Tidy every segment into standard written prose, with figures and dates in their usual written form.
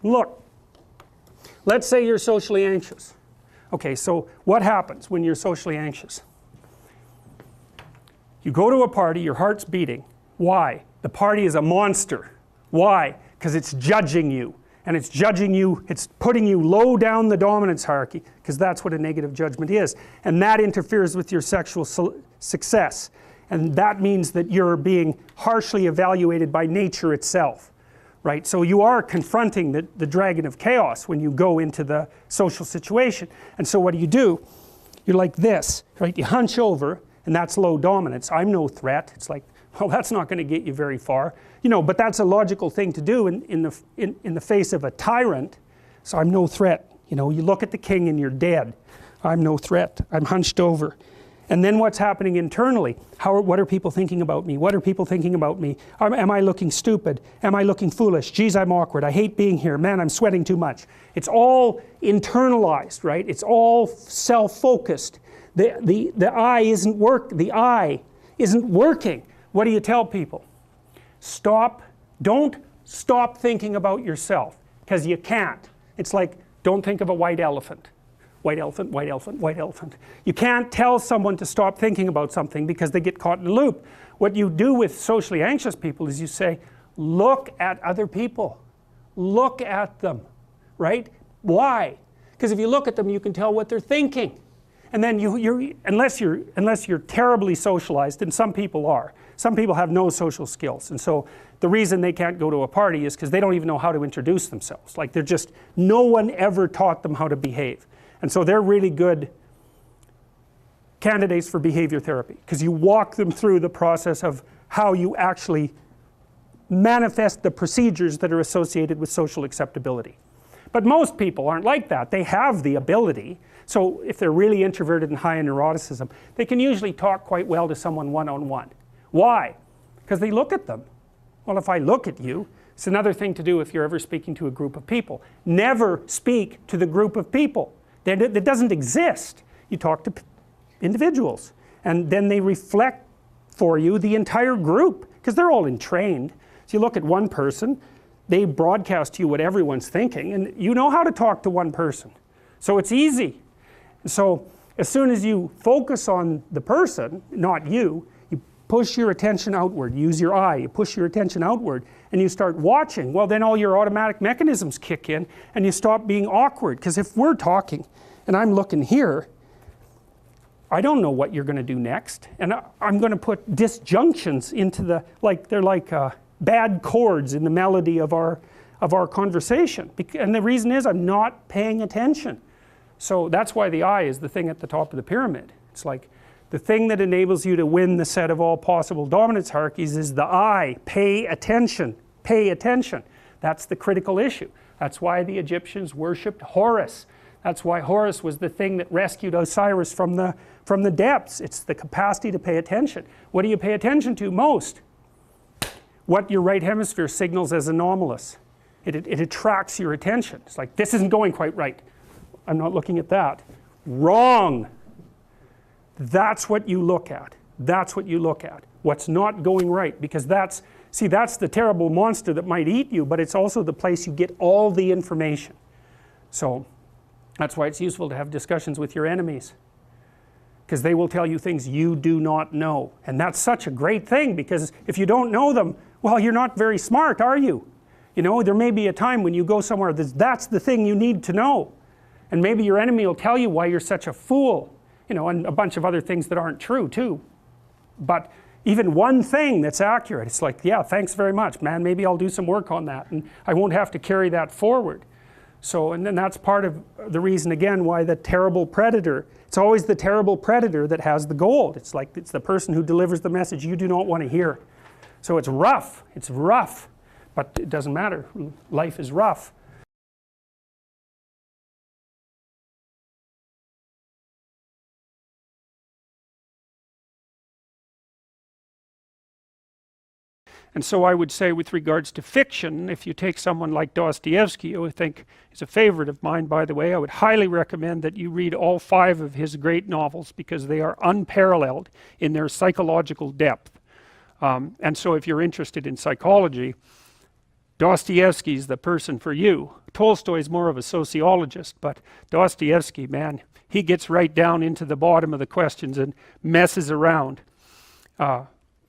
Look, let's say you're socially anxious. Okay, so what happens when you're socially anxious? You go to a party, your heart's beating. Why? The party is a monster. Why? Because it's judging you. And it's judging you, it's putting you low down the dominance hierarchy, because that's what a negative judgment is. And that interferes with your sexual success. And that means that you're being harshly evaluated by nature itself. Right? So you are confronting the dragon of chaos when you go into the social situation. And so what do? You're like this, right? You hunch over, and that's low dominance. I'm no threat. It's like, well, that's not going to get you very far. You know, but that's a logical thing to do in the face of a tyrant. So I'm no threat. You know, you look at the king and you're dead. I'm no threat. I'm hunched over. And then what's happening internally? What are people thinking about me? What are people thinking about me? Am I looking stupid? Am I looking foolish? Geez, I'm awkward. I hate being here. Man, I'm sweating too much. It's all internalized, right? It's all self-focused. The eye isn't working. What do you tell people? Don't stop thinking about yourself, because you can't. It's like, don't think of a white elephant. White elephant, white elephant, white elephant. You can't tell someone to stop thinking about something because they get caught in a loop. What you do with socially anxious people is you say, look at other people. Look at them, right? Why? Because if you look at them, you can tell what they're thinking. And then unless you're terribly socialized, and some people are. Some people have no social skills, and so the reason they can't go to a party is because they don't even know how to introduce themselves. Like no one ever taught them how to behave. And so they're really good candidates for behavior therapy, because you walk them through the process of how you actually manifest the procedures that are associated with social acceptability. But most people aren't like that. They have the ability. So if they're really introverted and high in neuroticism, they can usually talk quite well to someone one-on-one. Why? Because they look at them. Well, if I look at you, it's another thing to do if you're ever speaking to a group of people. Never speak to the group of people. That doesn't exist. You talk to individuals, and then they reflect for you the entire group, because they're all entrained. So you look at one person, they broadcast to you what everyone's thinking, and you know how to talk to one person. So it's easy. So as soon as you focus on the person, not you, you push your attention outward, use your eye, you push your attention outward, and you start watching. Well, then all your automatic mechanisms kick in, and you stop being awkward. Because if we're talking and I'm looking here, I don't know what you're going to do next, and I'm going to put disjunctions into they're like bad chords in the melody of our conversation. And the reason is I'm not paying attention. So that's why the eye is the thing at the top of the pyramid. It's like the thing that enables you to win the set of all possible dominance hierarchies is the eye. Pay attention. Pay attention. That's the critical issue. That's why the Egyptians worshipped Horus. That's why Horus was the thing that rescued Osiris from the depths. It's the capacity to pay attention. What do you pay attention to most? What your right hemisphere signals as anomalous. It attracts your attention. It's like, this isn't going quite right. I'm not looking at that. Wrong. That's what you look at. That's what you look at. What's not going right, because that's the terrible monster that might eat you, but it's also the place you get all the information. So that's why it's useful to have discussions with your enemies, because they will tell you things you do not know. And that's such a great thing, because if you don't know them, well, you're not very smart, are you? You know, there may be a time when you go somewhere that's the thing you need to know. And maybe your enemy will tell you why you're such a fool, you know, and a bunch of other things that aren't true too. But even one thing that's accurate, it's like, yeah, thanks very much, man, maybe I'll do some work on that, and I won't have to carry that forward. So, and then that's part of the reason, again, why the terrible predator, it's always the terrible predator that has the gold. It's like, it's the person who delivers the message you do not want to hear. So it's rough, but it doesn't matter. Life is rough. And so I would say, with regards to fiction, if you take someone like Dostoevsky, who I think is a favorite of mine, by the way, I would highly recommend that you read all 5 of his great novels, because they are unparalleled in their psychological depth. And so if you're interested in psychology, Dostoevsky's the person for you. Tolstoy's more of a sociologist, but Dostoevsky, man, he gets right down into the bottom of the questions and messes around.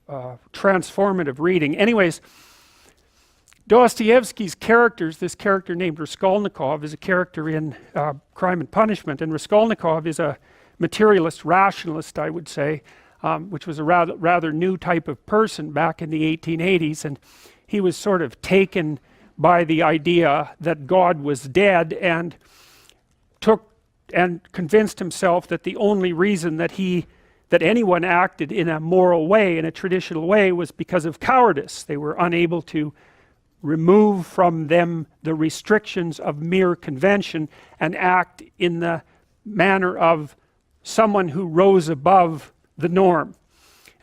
Transformative reading. Anyways, Dostoevsky's characters, this character named Raskolnikov is a character in Crime and Punishment, and Raskolnikov is a materialist rationalist, I would say, which was a rather new type of person back in the 1880s, and he was sort of taken by the idea that God was dead and convinced himself that the only reason that anyone acted in a moral way, in a traditional way, was because of cowardice. They were unable to remove from them the restrictions of mere convention and act in the manner of someone who rose above the norm.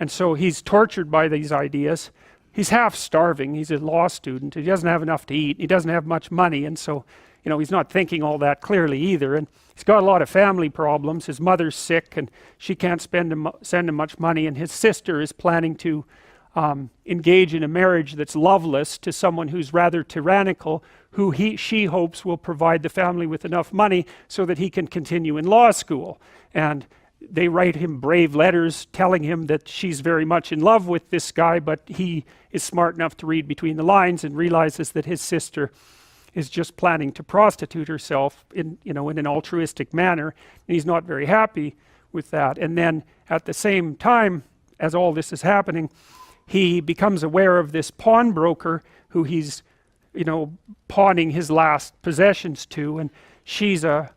And so he's tortured by these ideas. He's half starving. He's a law student. He doesn't have enough to eat. He doesn't have much money, and so he's not thinking all that clearly either. And he's got a lot of family problems. His mother's sick, and she can't send him much money. And his sister is planning to engage in a marriage that's loveless to someone who's rather tyrannical, who she hopes will provide the family with enough money so that he can continue in law school. And they write him brave letters telling him that she's very much in love with this guy, but he is smart enough to read between the lines and realizes that his sister is just planning to prostitute herself in an altruistic manner, and he's not very happy with that. And then at the same time as all this is happening, he becomes aware of this pawnbroker who he's pawning his last possessions to, and she's a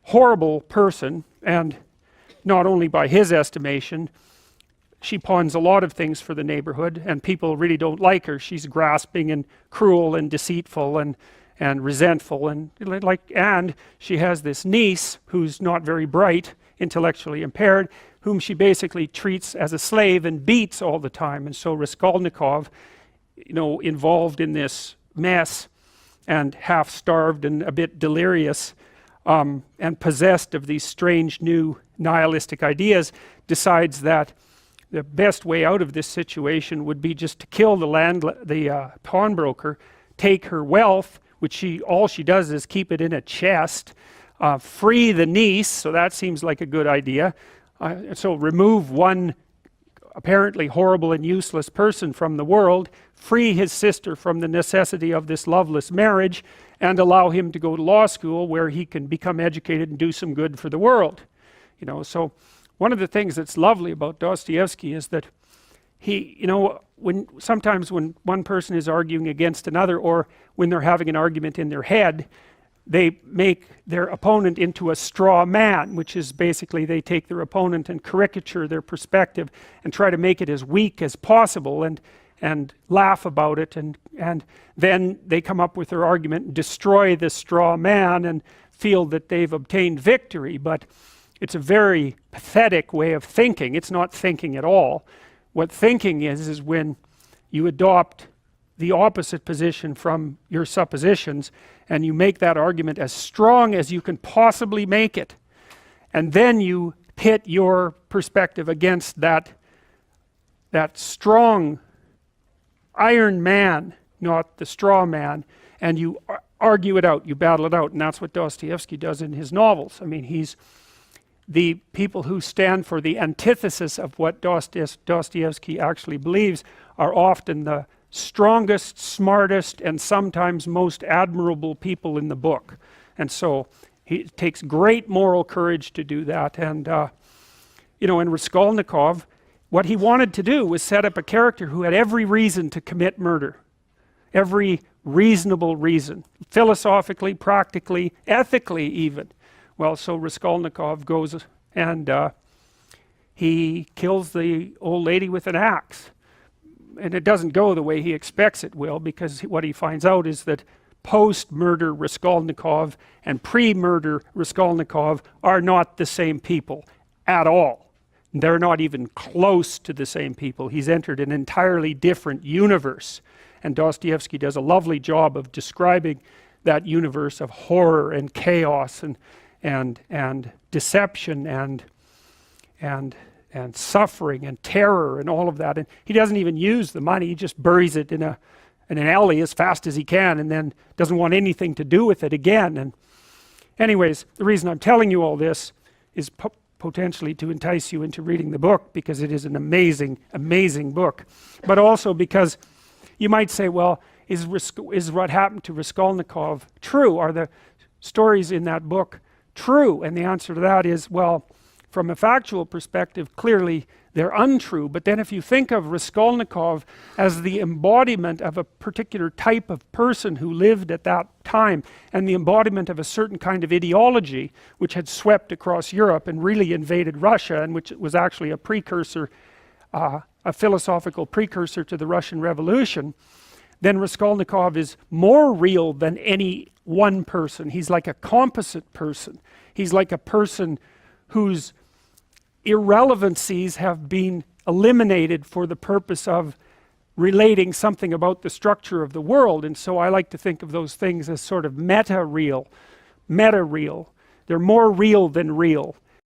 horrible person, and not only by his estimation, she pawns a lot of things for the neighborhood, and people really don't like her. She's grasping and cruel and deceitful and resentful, and she has this niece who's not very bright, intellectually impaired, whom she basically treats as a slave and beats all the time. And so Raskolnikov, involved in this mess and half starved and a bit delirious and possessed of these strange new nihilistic ideas, decides that the best way out of this situation would be just to kill the pawnbroker, take her wealth, which all she does is keep it in a chest, free the niece, so that seems like a good idea. So remove one apparently horrible and useless person from the world, free his sister from the necessity of this loveless marriage, and allow him to go to law school where he can become educated and do some good for the world. So one of the things that's lovely about Dostoevsky is that he, sometimes when one person is arguing against another, or when they're having an argument in their head, they make their opponent into a straw man, which is basically they take their opponent and caricature their perspective and try to make it as weak as possible and laugh about it, and then they come up with their argument and destroy the straw man and feel that they've obtained victory. But it's a very pathetic way of thinking. It's not thinking at all. What thinking is when you adopt the opposite position from your suppositions, and you make that argument as strong as you can possibly make it, and then you pit your perspective against that strong iron man, not the straw man, and you argue it out, you battle it out. And that's what Dostoevsky does in his novels. I mean, he's the people who stand for the antithesis of what Dostoevsky actually believes are often the strongest, smartest, and sometimes most admirable people in the book. And so it takes great moral courage to do that. And in Raskolnikov, what he wanted to do was set up a character who had every reason to commit murder, every reasonable reason, philosophically, practically, ethically even. Well, so Raskolnikov goes and he kills the old lady with an axe. And it doesn't go the way he expects it will, because what he finds out is that post-murder Raskolnikov and pre-murder Raskolnikov are not the same people at all. They're not even close to the same people. He's entered an entirely different universe. And Dostoevsky does a lovely job of describing that universe of horror and chaos and deception and suffering and terror and all of that. And he doesn't even use the money. He just buries it in in an alley as fast as he can, and then doesn't want anything to do with it again. And anyways, the reason I'm telling you all this is potentially to entice you into reading the book, because it is an amazing, amazing book, but also because you might say, well, is what happened to Raskolnikov true? Are the stories in that book true? And the answer to that is, well, from a factual perspective, clearly they're untrue. But then if you think of Raskolnikov as the embodiment of a particular type of person who lived at that time, and the embodiment of a certain kind of ideology which had swept across Europe and really invaded Russia, and which was actually a precursor, a philosophical precursor to the Russian Revolution, then Raskolnikov is more real than any one person. He's like a composite person. He's like a person whose irrelevancies have been eliminated for the purpose of relating something about the structure of the world. And so I like to think of those things as sort of meta-real. They're more real than real.